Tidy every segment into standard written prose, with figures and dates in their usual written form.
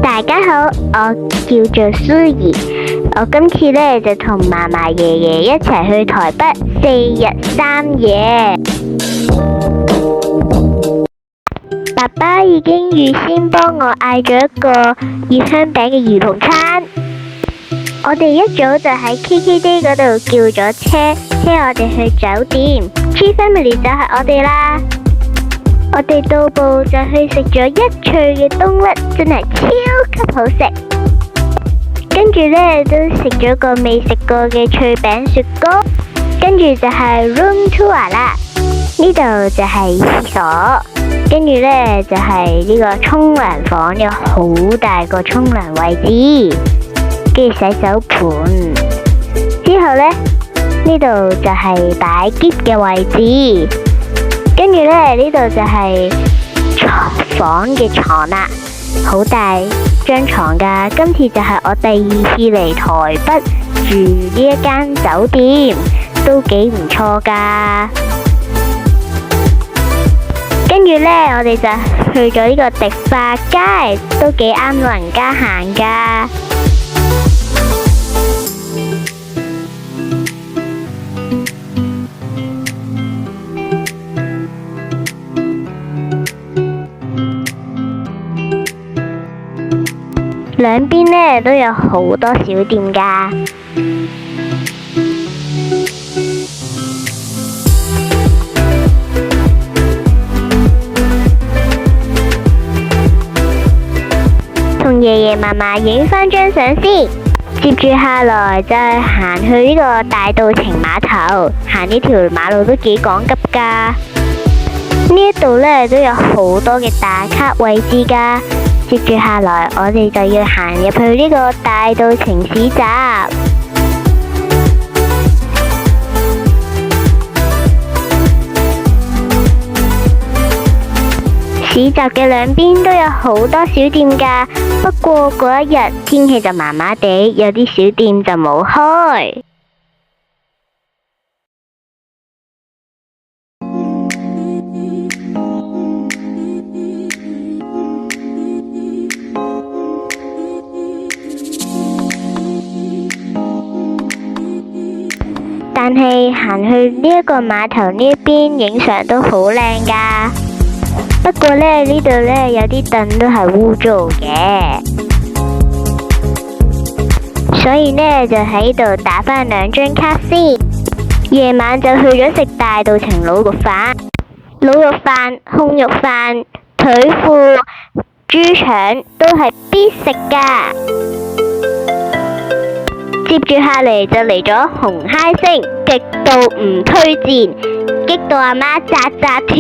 大家好，我叫做蘇怡，我今次呢就同嫲嫲爺爺一齊去台北4日3夜。爸爸已經預先幫我嗌咗一個熱香餅嘅兒童餐。我哋一早就喺 KKday 嗰度叫咗車我哋去酒店。Tree Family 就係我哋啦。我哋到埗就去食咗一脆嘅冬甩，真係超級好食。跟住呢，都食咗個未食過嘅脆餅雪糕。跟住就係 room tour 啦，呢度就係廁所。跟住呢，就係呢個沖涼房，有好大個沖涼位置，跟住洗手盆。之後呢，呢度就係擺篋嘅位置。跟住呢，呢度就係房嘅床啦，好大張床噶。今次就係我第2次嚟台北住呢一間酒店，都幾唔錯噶。跟住呢，我哋就去咗呢個迪化街，都幾啱老人家行噶。兩邊呢都有好多小店噶。同爺爺嫲嫲影返張相先，接住下來就係行去呢個大稻埕碼頭，行呢條馬路都幾趕急噶。呢一度呢都有好多嘅打卡位置噶。接住下來，我哋就要行入去呢個大稻埕市集。市集嘅兩邊都有好多小店噶，不過嗰一日天氣就麻麻地，有啲小店就冇開。但係行去呢一個碼頭呢一邊影相都好靚噶，不過呢度呢有啲凳都係污糟嘅，所以呢就喺度打返2張卡先。夜晚就去咗食大稻埕滷肉飯，滷肉飯、控肉飯、腿褲、豬腸都係必食噶。接住下嚟就嚟咗紅嗨星，極度唔推薦，激到阿媽扎扎跳。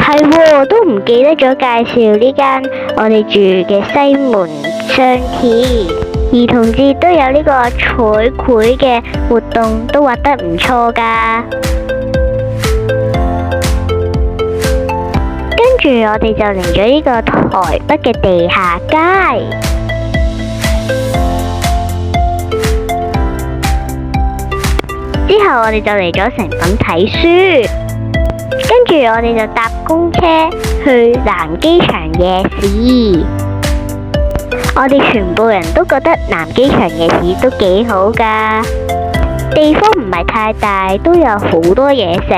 係喎，都唔記得咗介紹呢間我哋住嘅西門商店。兒童節都有呢個彩繪嘅活動，都畫得唔錯噶。跟住我哋就嚟咗呢個台北嘅地下街。之後我哋就嚟咗誠品睇書，跟住我哋就搭公車去南機場夜市。我哋全部人都覺得南機場夜市都幾好噶，地方唔係太大，都有好多嘢食。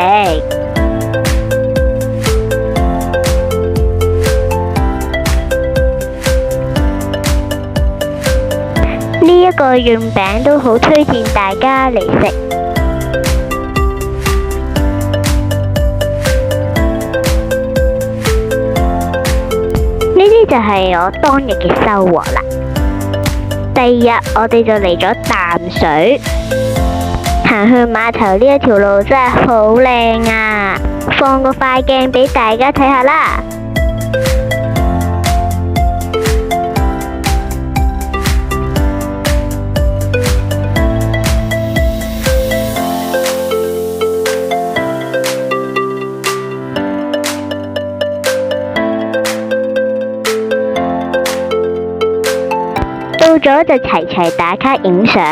呢一個潤餅都好推薦大家嚟食。呢啲就係我當日嘅收穫啦。第2日我哋就嚟咗淡水，行去碼頭呢一條路真係好靚啊！放個快鏡俾大家睇下啦。到咗就齊齊打卡影相。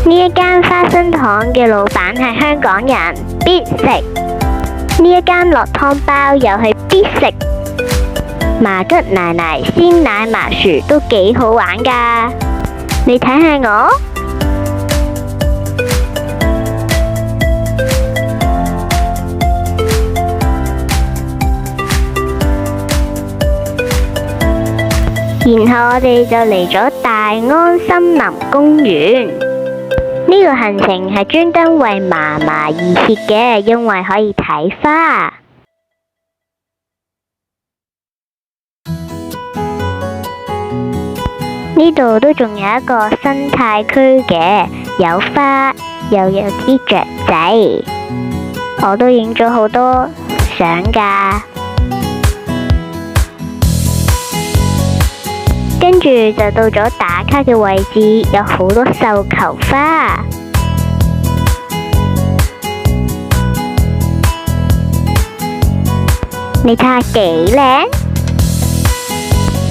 呢呢一間花生糖嘅老闆係香港人，必食。呢一間落湯包又係必食。麻吉奶奶鮮奶麻薯都幾好玩㗎，你睇下我。然後我哋就嚟咗大安森林公園。呢個行程係專登為嫲嫲而設嘅，因為可以睇花。呢度都仲有一個生態區嘅，有花又有啲雀仔，我都影咗好多相㗎。跟住就到咗打卡嘅位置，有好多繡球花。你睇下幾靚，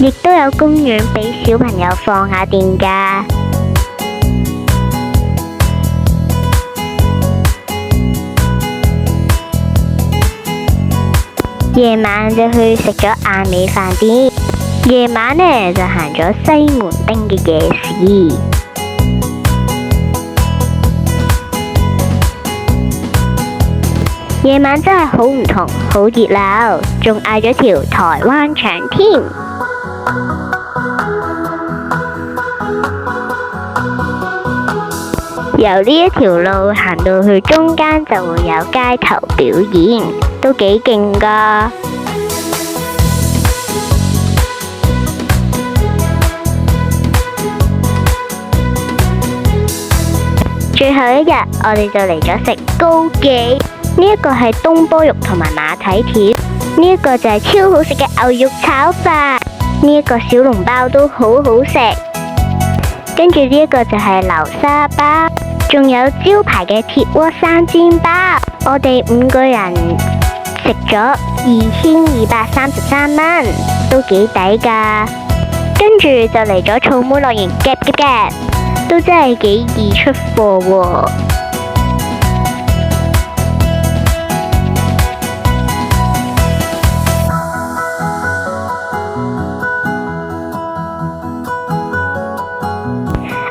亦都有公園俾小朋友放下電㗎。夜晚就去食咗亞美飯店。夜晚呢，就行咗西門町嘅夜市，夜晚真係好唔同，好熱鬧，仲嗌咗條台灣腸添。由呢一條路行到去中間就會有街頭表演，都幾勁㗎。最後一日，我哋就嚟咗食高記。呢一個係東坡肉同埋馬蹄條，呢一個就係超好食嘅牛肉炒飯，呢一個小籠包都好好食。跟住呢一個就係流沙包，仲有招牌嘅鐵鍋生煎包。我哋5個人食咗2233蚊，都幾抵㗎。跟住就嚟咗草莓樂園夾夾夾。都真係幾易出貨喎。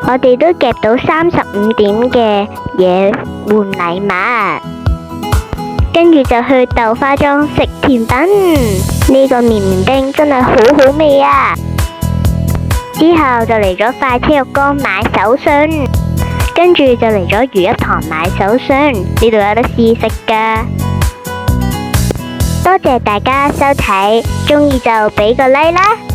我哋都夾到35點嘅嘢換禮物，跟住就去豆花莊食甜品。呢個綿綿冰真係好好味啊！之後就嚟咗快車肉乾買手信，跟住就嚟咗如一堂買手信，呢度有得試食㗎。多謝大家收睇，鍾意就俾個 like 啦！